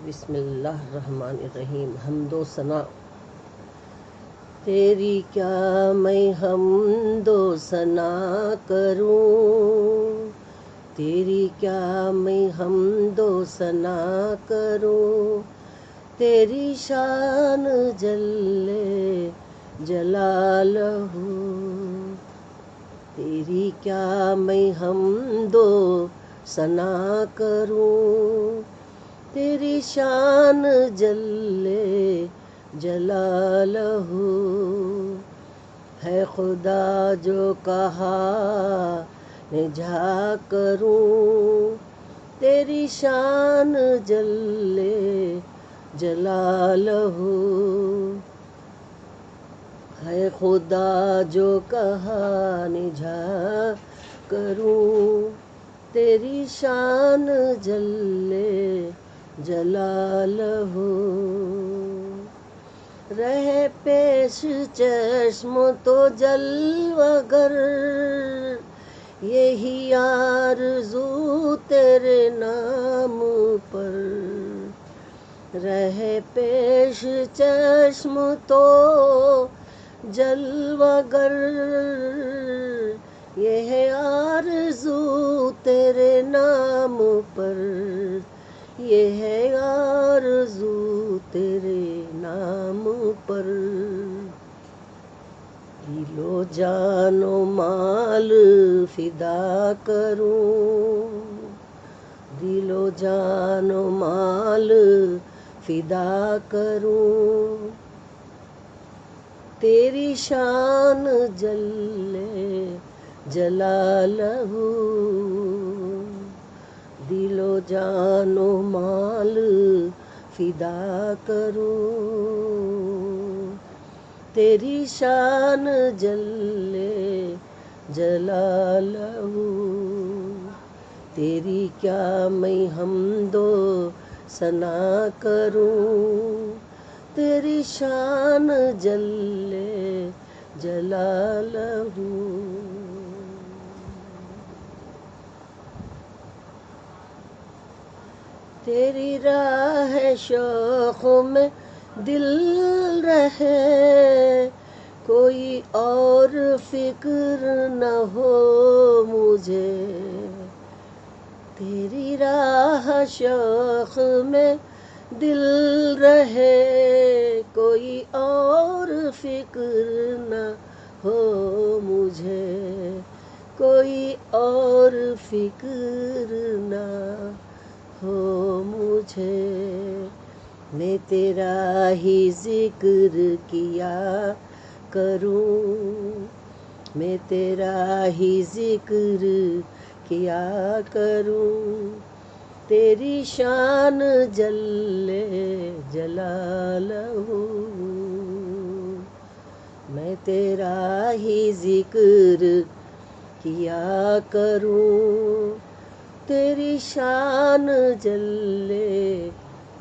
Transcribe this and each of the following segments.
بسم اللہ الرحمن الرحیم۔ حمد و ثنا تیری کیا میں حمد و ثنا کروں، تیری کیا میں حمد و ثنا کروں، تیری شان جل جلالہ، تیری کیا میں حمد و ثنا کروں، تیری شان جل جلالہ، ہے خدا جو کہا نجھا کروں، تیری شان جل جلالہ، ہے خدا جو کہا نجھا کروں، تیری شان جل جلالہ، رہے پیش چشم تو جلوہ گر، یہی آرزو تیرے نام پر، رہے پیش چشم تو جلوہ گر، یہ ہے آرزو تیرے نام پر، یہ ہے آرزو تیرے نام پر، دل و جان و مال فدا کروں، دل و جان و مال فدا کروں، تیری شان جل جلالہ، دل و جان و مال فدا کروں، تیری شان جل جلالہ، تیری کیا میں حمد و ثنا کروں، تیری شان جل جلالہ، تیری راہ شوق میں دل رہے، کوئی اور فکر نہ ہو مجھے، تیری راہ شوق میں دل رہے، کوئی اور فکر نہ ہو مجھے، کوئی اور فکر نہ ہو مجھے، میں تیرا ہی ذکر کیا کروں، میں تیرا ہی ذکر کیا کروں، تیری شان جل جلالہ، میں تیرا ہی ذکر کیا کروں، تیری شان جل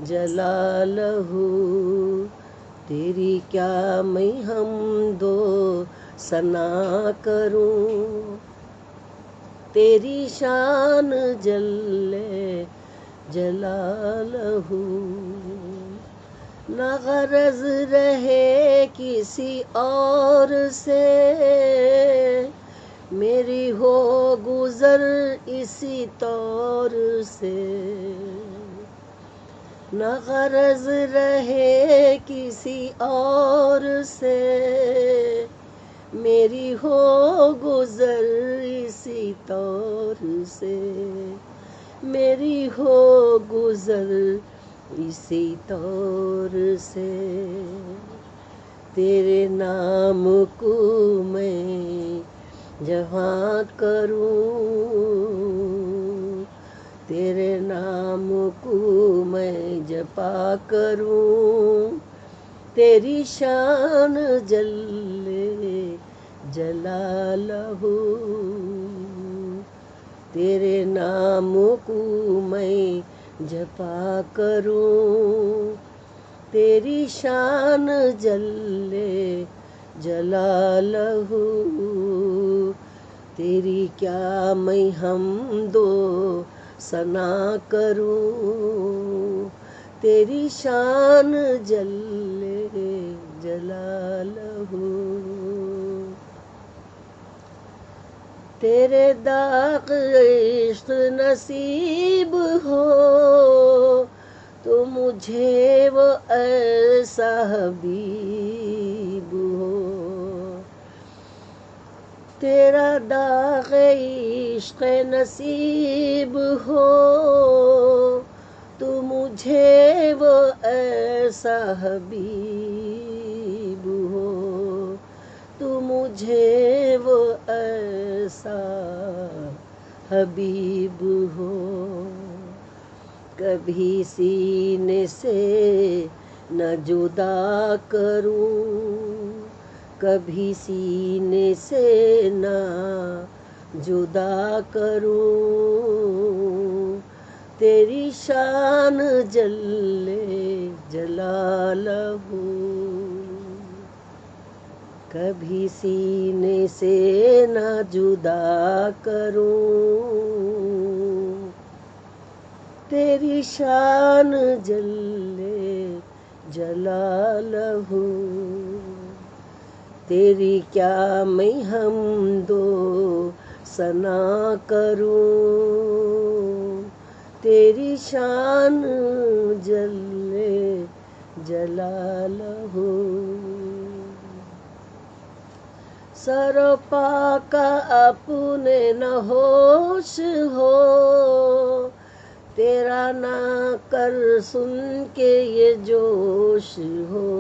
جلالہ، تیری کیا میں حمد و ثنا کروں، تیری شان جل جلالہ، نہ غرض رہے کسی اور سے، میری ہو گزر اسی طور سے، نہ غرض رہے کسی اور سے، میری ہو گزر اسی طور سے، میری ہو گزر اسی طور سے، تیرے نام کو میں جہاں کروں، تیرے نام کو میں جپا کروں، تیری شان جل جلالہ، تیرے نام کو میں جپا کروں، تیری شان جل جلالہ، تیری کیا میں حمد و ثنا کروں، تیری شان جل جلالہ، تیرے داغ عشق نصیب ہو تو مجھے وہ ایسا حبیب ہو، تیرا داغ عشق نصیب ہو تو مجھے وہ ایسا حبیب ہو، تو مجھے وہ ایسا حبیب ہو، کبھی سینے سے نہ جدا کروں، کبھی سینے سے نہ جدا کروں، تیری شان جل جلالہ، کبھی سینے سے نہ جدا کروں، تیری شان جل جلالہ، تیری کیا میں حمد و ثنا کروں، تیری شان جل جلالہ، سر و پا کا اپنے نہ ہوش ہو، تیرا نہ کر سن کے یہ جوش ہو،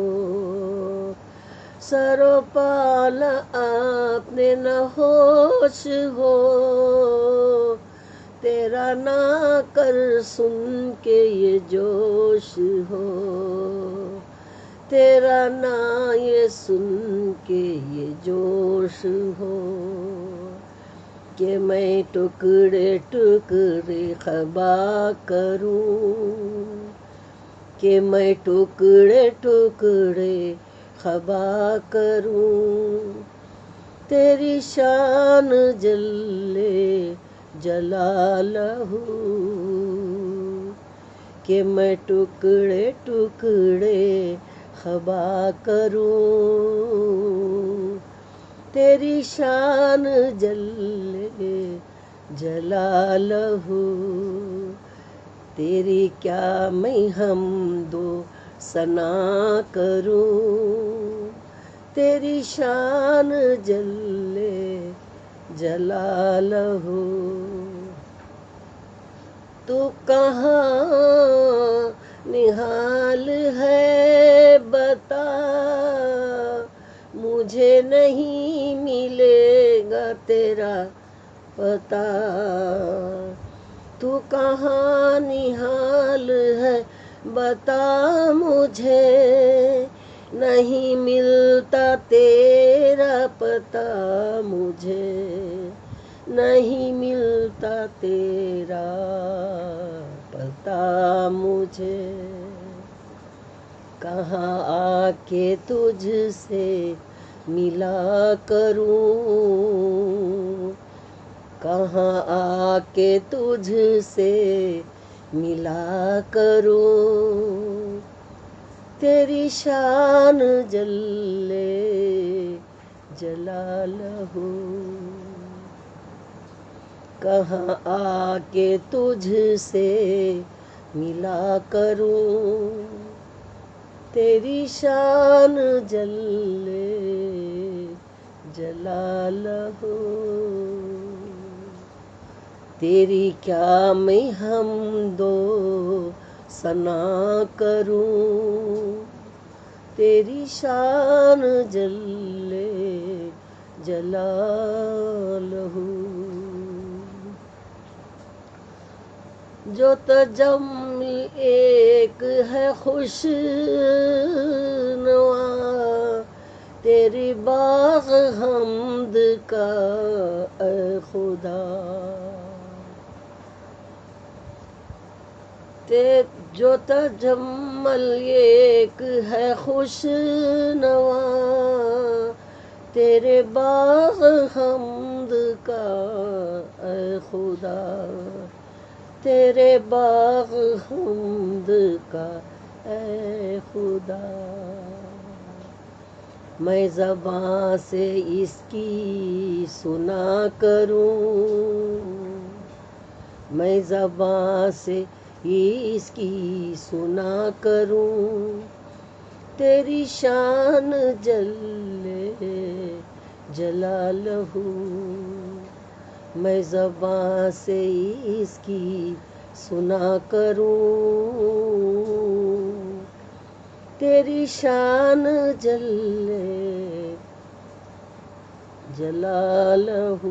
سر و پا نہ اپنے نہ ہوش ہو، تیرا نہ کر سن کے یہ جوش ہو، تیرا نہ یہ سن کے یہ جوش ہو، کہ میں ٹکڑے ٹکڑے خبا کروں، کہ میں ٹکڑے ٹکڑے خبا کروں، تیری شان جل جلالہ، کہ میں ٹکڑے ٹکڑے خبا کروں، تیری شان جل جلالہ، تیری کیا میں حمد و ثنا کروں، تیری شان جل جلالہ، تو کہاں نہال ہے بتا، مجھے نہیں ملے گا تیرا پتہ، تو کہاں نہال ہے بتا، مجھے نہیں ملتا تیرا پتہ، مجھے نہیں ملتا تیرا پتہ، مجھے کہاں آ کے تجھ سے ملا کروں، کہاں آ کے تجھ سے ملا کروں، تیری شان جل جلالہ، کہاں آ کے تجھ سے ملا کروں، تیری شان جل جلالہ، تیری کیا میں حمد و ثنا کروں، تیری شان جل جلالہ، جو تجمل ایک ہے خوش نوا، تیری باغ حمد کا اے خدا، جو تجمل ایک ہے خوش نوا، تیرے باغ حمد کا اے خدا، تیرے باغ حمد کا اے خدا، میں زباں سے اس کی سنا کروں، میں زباں سے اس کی سنا کروں، تیری شان جلے جلالہ، میں زباں سے اس کی سنا کروں، تیری شان جلے جلالہ،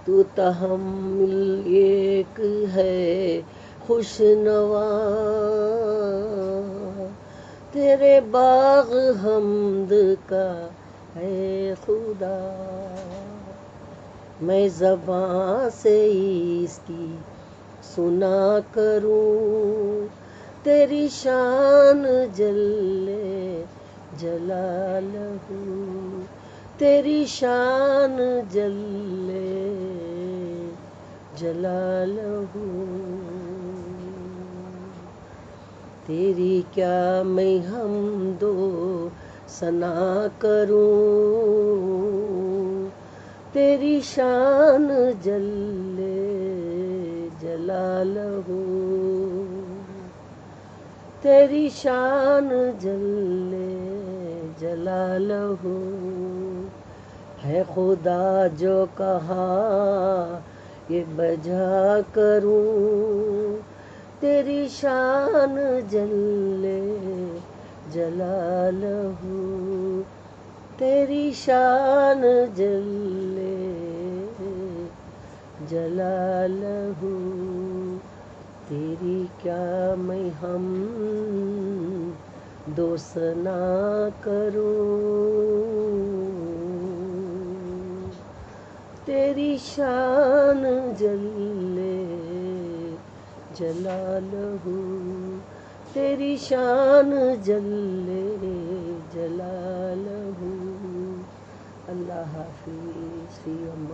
تو تحمل ایک ہے خوش نوا، تیرے باغ حمد کا اے خدا، میں زباں سے اس کی سنا کروں، تیری شان جلے جلالہ، تیری شان جلے جلالہ، تیری کیا میں حمد و ثنا کروں، تیری شان جلے جلالہ، تیری شان جلے جلالہ، ہے خدا جو کہا یہ بجا کروں، تیری شان جلے جلالہ، تیری شان جلے جلالہ، تیری کیا میں حمد و ثنا کروں، تیری شان جلے جلالہ، تیری شان جلے جلالہ۔ اللہ حافظ، فی امان۔